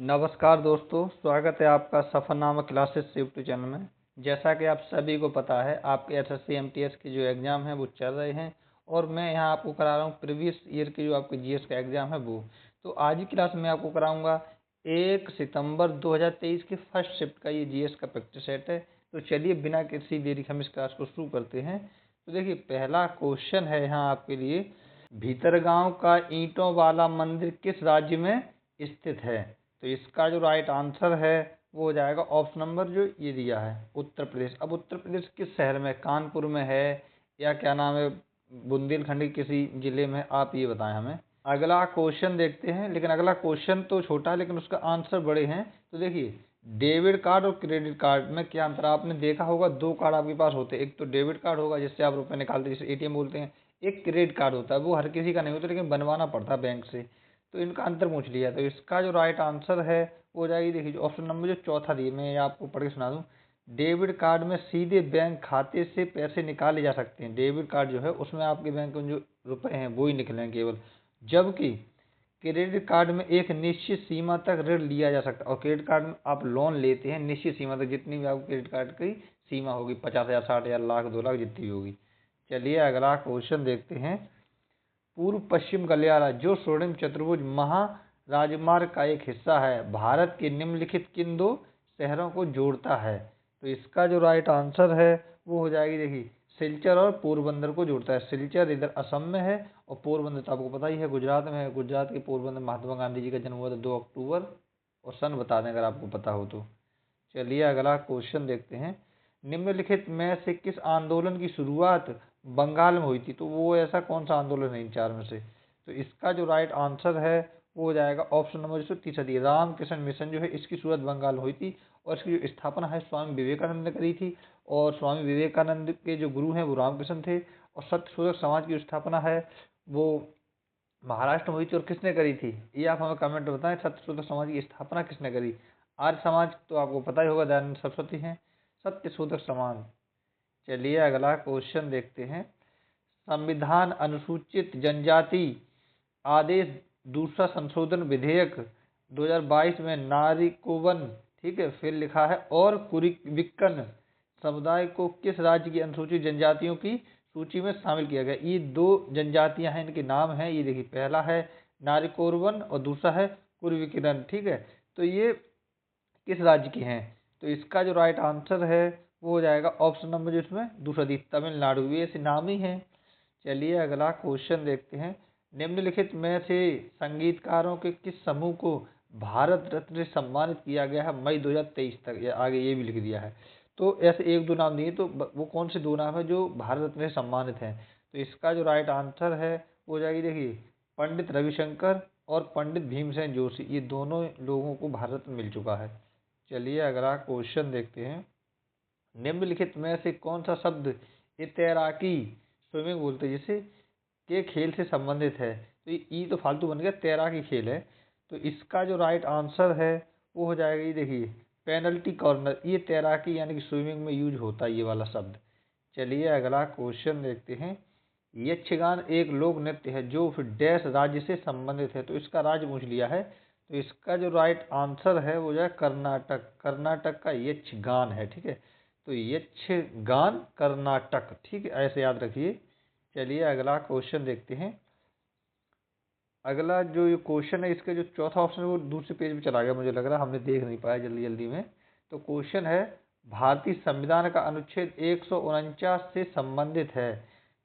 नमस्कार दोस्तों, स्वागत है आपका सफरनामा क्लासेस यूट्यूब चैनल में। जैसा कि आप सभी को पता है, आपके एसएससी एमटीएस के जो एग्ज़ाम हैं वो चल रहे हैं और मैं यहाँ आपको करा रहा हूँ प्रीवियस ईयर के जो आपके जीएस का एग्ज़ाम है वो। तो आज की क्लास में आपको कराऊंगा 1 सितंबर 2023 के फर्स्ट शिफ्ट का ये जीएस का प्रैक्टिस सेट है। तो चलिए बिना किसी देरी के हम इस क्लास को शुरू करते हैं। तो देखिए, पहला क्वेश्चन है यहाँ आपके लिए, भीतरगांव का ईंटों वाला मंदिर किस राज्य में स्थित है? तो इसका जो राइट आंसर है वो हो जाएगा ऑप्शन नंबर जो ये दिया है, उत्तर प्रदेश। अब उत्तर प्रदेश किस शहर में, कानपुर में है या क्या नाम है, बुंदेलखंड के किसी जिले में, आप ये बताएं हमें। अगला क्वेश्चन देखते हैं, लेकिन अगला क्वेश्चन तो छोटा है लेकिन उसका आंसर बड़े हैं। तो देखिए, डेबिट कार्ड और क्रेडिट कार्ड में क्या अंतर है? आपने देखा होगा दो कार्ड आपके पास होते हैं, एक तो डेबिट कार्ड होगा जिससे आप रुपए निकालते हैं, जिसे एटीएम बोलते हैं। एक क्रेडिट कार्ड होता है, वो हर किसी का नहीं होता लेकिन बनवाना पड़ता है बैंक से। तो इनका अंतर पूछ लिया, तो इसका जो राइट आंसर है वो हो जाएगी, देखिए ऑप्शन नंबर जो चौथा दिए, मैं ये आपको पढ़ के सुना दूं। डेबिट कार्ड में सीधे बैंक खाते से पैसे निकाले जा सकते हैं। डेबिट कार्ड जो है उसमें आपके बैंक में जो रुपए हैं वो ही निकलेंगे केवल, जबकि क्रेडिट कार्ड में एक निश्चित सीमा तक ऋण लिया जा सकता है। और क्रेडिट कार्ड में आप लोन लेते हैं निश्चित सीमा तक, जितनी भी आपको क्रेडिट कार्ड की सीमा होगी, 50,000, 60,000, लाख, 2 लाख, जितनी भी होगी। चलिए अगला क्वेश्चन देखते हैं। पूर्व पश्चिम गलियारा जो स्वर्णिम चतुर्भुज महाराजमार्ग का एक हिस्सा है, भारत के निम्नलिखित किन दो शहरों को जोड़ता है? तो इसका जो राइट आंसर है वो हो जाएगी, देखिए सिलचर और पोरबंदर को जोड़ता है। सिलचर इधर असम में है और पोरबंदर तो आपको पता ही है गुजरात में है। गुजरात के पोरबंदर महात्मा गांधी जी का जन्म हुआ था 2 अक्टूबर, और सन बता दें अगर आपको पता हो तो। चलिए अगला क्वेश्चन देखते हैं। निम्नलिखित में से किस आंदोलन की शुरुआत बंगाल में हुई थी? तो वो ऐसा कौन सा आंदोलन है इन चार में से? तो इसका जो राइट आंसर है वो हो जाएगा ऑप्शन नंबर जो तीसरा दिया, रामकृष्ण मिशन जो है, इसकी शुरुआत बंगाल में हुई थी। और इसकी जो स्थापना है स्वामी विवेकानंद ने करी थी। और स्वामी विवेकानंद के जो गुरु हैं वो रामकृष्ण थे। और सत्यशोधक समाज की जो स्थापना है वो महाराष्ट्र में हुई थी। और किसने करी थी ये आप हमें कमेंट में बताएं, सत्यशोधक समाज की स्थापना किसने करी? आर्य समाज तो आपको पता ही होगा, दयानंद सरस्वती हैं। सत्यशोधक समाज। चलिए अगला क्वेश्चन देखते हैं। संविधान अनुसूचित जनजाति आदेश दूसरा संशोधन विधेयक 2022 में नारिकोवन, ठीक है, फिर लिखा है, और कुरीविक्कन समुदाय को किस राज्य की अनुसूचित जनजातियों की सूची में शामिल किया गया? ये दो जनजातियां हैं, इनके नाम हैं, ये देखिए, पहला है नारिकोरवन और दूसरा है कुरीविक्कन, ठीक है। तो ये किस राज्य की हैं? तो इसका जो राइट आंसर है वो हो जाएगा ऑप्शन नंबर जो इसमें दूसरा दी, तमिलनाडु। ये ऐसे नाम ही हैं। चलिए अगला क्वेश्चन देखते हैं। निम्नलिखित में से संगीतकारों के किस समूह को भारत रत्न से सम्मानित किया गया है मई 2023 तक? या आगे ये भी लिख दिया है। तो ऐसे एक दो नाम दिए, तो वो कौन से दो नाम है जो भारत रत्न से सम्मानित हैं? तो इसका जो राइट आंसर है वो हो जाएगी, देखिए, पंडित रविशंकर और पंडित भीमसेन जोशी, ये दोनों लोगों को भारत रत्न मिल चुका है। चलिए अगला क्वेश्चन देखते हैं। निम्नलिखित में से कौन सा शब्द ये तैराकी, स्विमिंग बोलते हैं जिसे, के खेल से संबंधित है? तो ये ई तो फालतू बन गया, तैराकी खेल है। तो इसका जो राइट आंसर है वो हो जाएगा, ये देखिए, पेनल्टी कॉर्नर। ये तैराकी यानी कि स्विमिंग में यूज होता है ये वाला शब्द। चलिए अगला क्वेश्चन देखते हैं। यक्षगान एक लोक नृत्य है जो फिर डैश राज्य से संबंधित है? तो इसका राज्य पूछ लिया है। तो इसका जो राइट आंसर है वो जो है कर्नाटक। कर्नाटक का यक्षगान है, ठीक है। तो यक्षगान कर्नाटक, ठीक है, ऐसे याद रखिए। चलिए अगला क्वेश्चन देखते हैं। अगला जो ये क्वेश्चन है इसका जो चौथा ऑप्शन है वो दूसरे पेज पे चला गया, मुझे लग रहा है हमने देख नहीं पाया जल्दी जल्दी में। तो क्वेश्चन है, भारतीय संविधान का अनुच्छेद 149 से संबंधित है?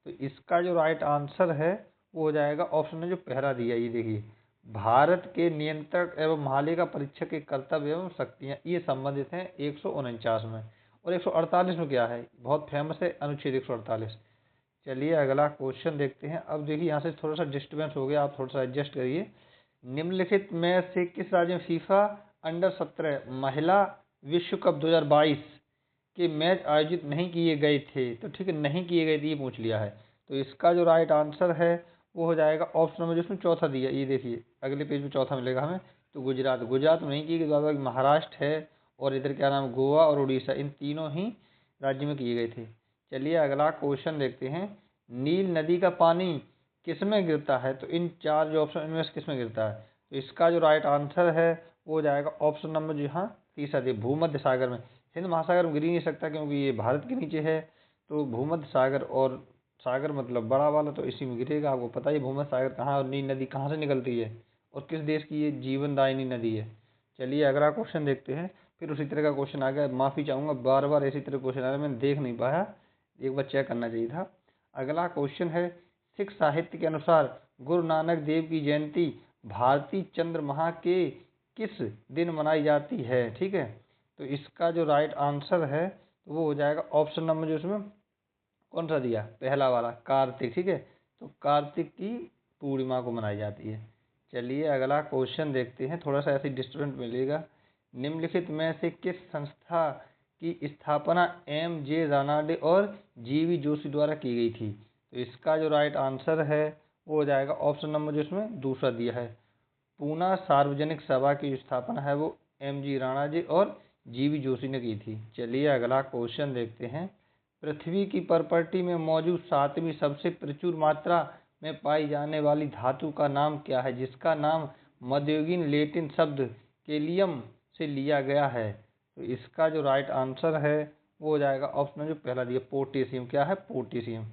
तो इसका जो राइट आंसर है वो हो जाएगा ऑप्शन में जो पहला दिया, ये देखिए, भारत के नियंत्रक एवं महालेखा परीक्षक के कर्तव्य एवं शक्तियाँ, ये संबंधित हैं 149 में। और 148 में क्या है, बहुत फेमस है अनुच्छेद 148। चलिए अगला क्वेश्चन देखते हैं। अब देखिए यहाँ से थोड़ा सा डिस्टर्बेंस हो गया, आप थोड़ा सा एडजस्ट करिए। निम्नलिखित में से किस राज्य में फीफा अंडर 17 महिला विश्व कप 2022 के मैच आयोजित नहीं किए गए थे? तो ठीक है, नहीं किए गए थे ये पूछ लिया है। तो इसका जो राइट आंसर है वो हो जाएगा ऑप्शन नंबर जिसमें चौथा दिया, ये देखिए अगले पेज में चौथा मिलेगा हमें। तो गुजरात, गुजरात में नहीं किए गए, महाराष्ट्र है, और इधर क्या नाम, गोवा और उड़ीसा, इन तीनों ही राज्य में किए गए थे। चलिए अगला क्वेश्चन देखते हैं। नील नदी का पानी किस में गिरता है? तो इन चार जो ऑप्शन, इनमें से किस में गिरता है? तो इसका जो राइट आंसर है वो हो जाएगा ऑप्शन नंबर जो यहाँ तीसरा दिया, भूमध्य सागर में। हिंद महासागर में गिर ही नहीं सकता क्योंकि ये भारत के नीचे है, तो भूमध्य सागर, और सागर मतलब बड़ा वाला, तो इसी में गिरेगा। आपको पता ही भूमध्य सागर कहाँ और नील नदी कहाँ से निकलती है और किस देश की ये जीवनदायिनी नदी है। चलिए अगला क्वेश्चन देखते हैं। फिर उसी तरह का क्वेश्चन आ गया, माफ़ी चाहूँगा बार बार इसी तरह क्वेश्चन आ रहा है, मैंने देख नहीं पाया, एक बार चेक करना चाहिए था। अगला क्वेश्चन है, सिख साहित्य के अनुसार गुरु नानक देव की जयंती भारतीय चंद्रमाह के किस दिन मनाई जाती है? ठीक है, तो इसका जो राइट आंसर है तो वो हो जाएगा ऑप्शन नंबर जो इसमें कौन सा दिया, पहला वाला, कार्तिक। ठीक है, तो कार्तिक की पूर्णिमा को मनाई जाती है। चलिए अगला क्वेश्चन देखते हैं, थोड़ा सा ऐसे डिस्टर्बेंस मिलेगा। निम्नलिखित में से किस संस्था की स्थापना एम जे रानाडे और जी वी जोशी द्वारा की गई थी? तो इसका जो राइट आंसर है वो हो जाएगा ऑप्शन नंबर जो इसमें दूसरा दिया है, पूना सार्वजनिक सभा की स्थापना है वो एम जी राणा जी और जी वी जोशी ने की थी। चलिए अगला क्वेश्चन देखते हैं। पृथ्वी की प्रॉपर्टी में मौजूद सातवीं सबसे प्रचुर मात्रा में पाई जाने वाली धातु का नाम क्या है, जिसका नाम मध्ययुगीन लैटिन शब्द केलियम से लिया गया है? तो इसका जो राइट आंसर है वो हो जाएगा ऑप्शन जो पहला दिया, पोटेशियम। क्या है? पोटेशियम।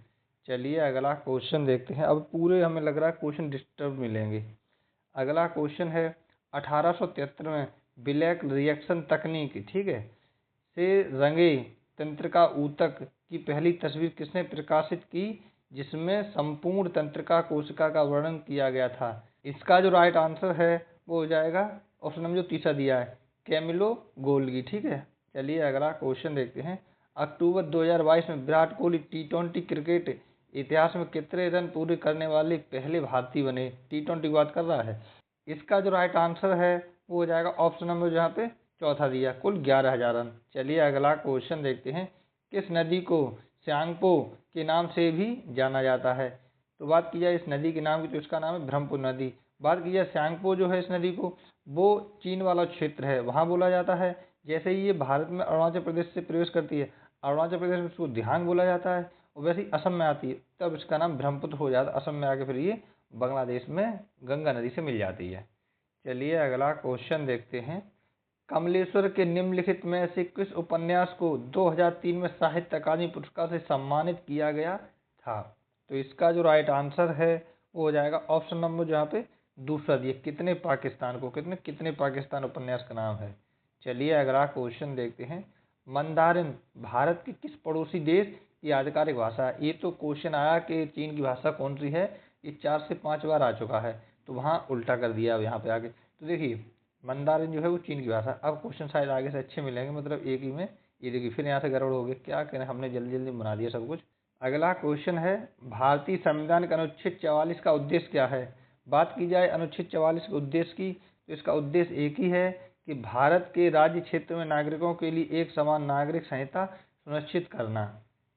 चलिए अगला क्वेश्चन देखते हैं। अब पूरे हमें लग रहा है क्वेश्चन डिस्टर्ब मिलेंगे। अगला क्वेश्चन है, 1873 में ब्लैक रिएक्शन तकनीक, ठीक है, से रंगे तंत्रिका ऊतक की पहली तस्वीर किसने प्रकाशित की, जिसमें संपूर्ण तंत्रिका कोशिका का वर्णन किया गया था? इसका जो राइट आंसर है वो हो जाएगा ऑप्शन नंबर जो तीसरा दिया है, कैमिलो गोल्गी। ठीक है, चलिए अगला क्वेश्चन देखते हैं। अक्टूबर 2022 में विराट कोहली T20 क्रिकेट इतिहास में कितने रन पूरे करने वाले पहले भारतीय बने? T20 की बात कर रहा है। इसका जो राइट आंसर है वो हो जाएगा ऑप्शन नंबर जहाँ पे चौथा दिया, कुल 11,000 रन। चलिए अगला क्वेश्चन देखते हैं। किस नदी को स्यांगपो के नाम से भी जाना जाता है? तो बात की जाए इस नदी के नाम की, तो इसका नाम है ब्रह्मपुत्र नदी। बात की जाए स्यांगपो जो है इस नदी को, वो चीन वाला क्षेत्र है वहाँ बोला जाता है। जैसे ही ये भारत में अरुणाचल प्रदेश से प्रवेश करती है, अरुणाचल प्रदेश में इसको दिहांग बोला जाता है, और वैसे ही असम में आती है तब इसका नाम ब्रह्मपुत्र हो जाता है। असम में आके फिर ये बांग्लादेश में गंगा नदी से मिल जाती है। चलिए अगला क्वेश्चन देखते हैं। कमलेश्वर के निम्नलिखित में से किस उपन्यास को 2003 में साहित्य अकादमी पुरस्कार से सम्मानित किया गया था? तो इसका जो राइट आंसर है वो हो जाएगा ऑप्शन नंबर जहाँ पे दूसरा दिया, कितने पाकिस्तान को, कितने कितने पाकिस्तान उपन्यास का नाम है। चलिए अगला क्वेश्चन देखते हैं। मंदारिन भारत के किस पड़ोसी देश की आधिकारिक भाषा है? ये तो क्वेश्चन आया कि चीन की भाषा कौन सी है, ये 4 से 5 बार आ चुका है, तो वहाँ उल्टा कर दिया अब यहाँ पे आगे। तो देखिए मंदारिन जो है वो चीन की भाषा। अब क्वेश्चन शायद आगे से अच्छे मिलेंगे, मतलब एक ही में, ये देखिए फिर यहाँ से गड़बड़ हो गया, क्या करें हमने जल्दी जल्दी बना दिया सब कुछ। अगला क्वेश्चन है, भारतीय संविधान का अनुच्छेद 44 का उद्देश्य क्या है? बात की जाए अनुच्छेद 44 के उद्देश्य की, तो इसका उद्देश्य एक ही है कि भारत के राज्य क्षेत्र में नागरिकों के लिए एक समान नागरिक संहिता सुनिश्चित करना।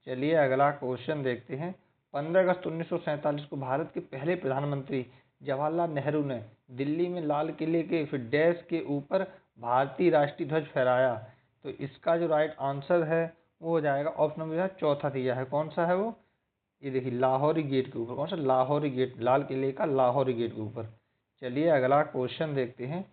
चलिए अगला क्वेश्चन देखते हैं। 15 अगस्त 1947 को भारत के पहले प्रधानमंत्री जवाहरलाल नेहरू ने दिल्ली में लाल किले के फिर डैश के ऊपर भारतीय राष्ट्रीय ध्वज फहराया। तो इसका जो राइट आंसर है वो हो जाएगा ऑप्शन नंबर चौथा दिया है, कौन सा है वो, ये देखिए लाहौरी गेट के ऊपर। कौन सा? लाहौरी गेट, लाल किले का लाहौरी गेट के ऊपर। चलिए अगला क्वेश्चन देखते हैं।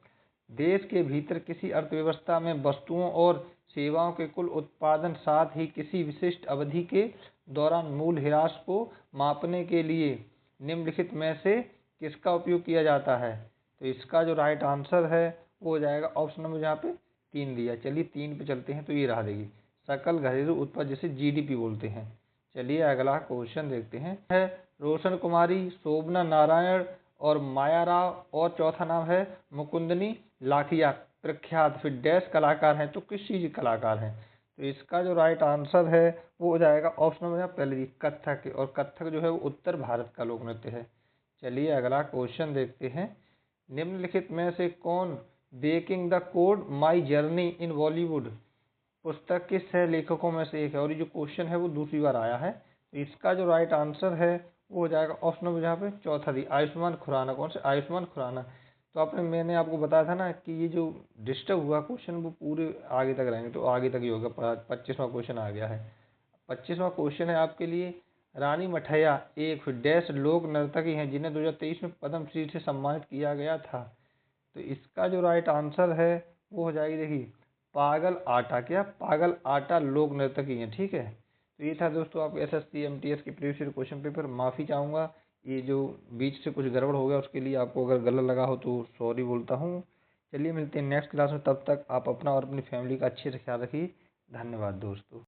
देश के भीतर किसी अर्थव्यवस्था में वस्तुओं और सेवाओं के कुल उत्पादन साथ ही किसी विशिष्ट अवधि के दौरान मूल्य ह्रास को मापने के लिए निम्नलिखित में से किसका उपयोग किया जाता है? तो इसका जो राइट आंसर है वो हो जाएगा ऑप्शन नंबर जहाँ पे 3 दिया। चलिए 3 पे चलते हैं, तो ये रहा देखिए, सकल घरेलू उत्पाद जिसे जीडीपी बोलते हैं। चलिए अगला क्वेश्चन देखते हैं। है रोशन कुमारी, शोभना नारायण और माया राव, और चौथा नाम है मुकुंदनी लाखिया, प्रख्यात फिर डैश कलाकार हैं, तो किस चीज कलाकार हैं? तो इसका जो राइट आंसर है वो हो जाएगा ऑप्शन नंबर पहले दी, कथक। और कथक जो है वो उत्तर भारत का लोक नृत्य है। चलिए अगला क्वेश्चन देखते हैं। निम्नलिखित में से कौन breaking the code my journey in Bollywood पुस्तक के सह लेखकों में से एक है? और ये जो क्वेश्चन है वो दूसरी बार आया है। तो इसका जो राइट आंसर है वो हो जाएगा ऑप्शन नंबर जहाँ पे चौथा दी, आयुष्मान खुराना। कौन से? आयुष्मान खुराना। तो मैंने आपको बताया था ना कि ये जो डिस्टर्ब हुआ क्वेश्चन वो पूरे आगे तक रहेंगे, तो आगे तक ही होगा। 25वां क्वेश्चन आ गया है। 25वां क्वेश्चन है आपके लिए। रानी मठैया एक डैश लोक नर्तकी हैं जिन्हें 2023 में पद्म श्री से सम्मानित किया गया था। तो इसका जो राइट आंसर है वो हो जाएगी, देखिए पागल आटा, क्या पागल आटा लोक नर्तकी है। ठीक है, तो ये था दोस्तों आप एसएससी एमटीएस के प्रीवियस ईयर क्वेश्चन पेपर। माफ़ी चाहूँगा, ये जो बीच से कुछ गड़बड़ हो गया उसके लिए आपको अगर गलत लगा हो तो सॉरी बोलता हूँ। चलिए मिलते हैं नेक्स्ट क्लास में, तब तक आप अपना और अपनी फैमिली का अच्छे से ख्याल रखिए। धन्यवाद दोस्तों।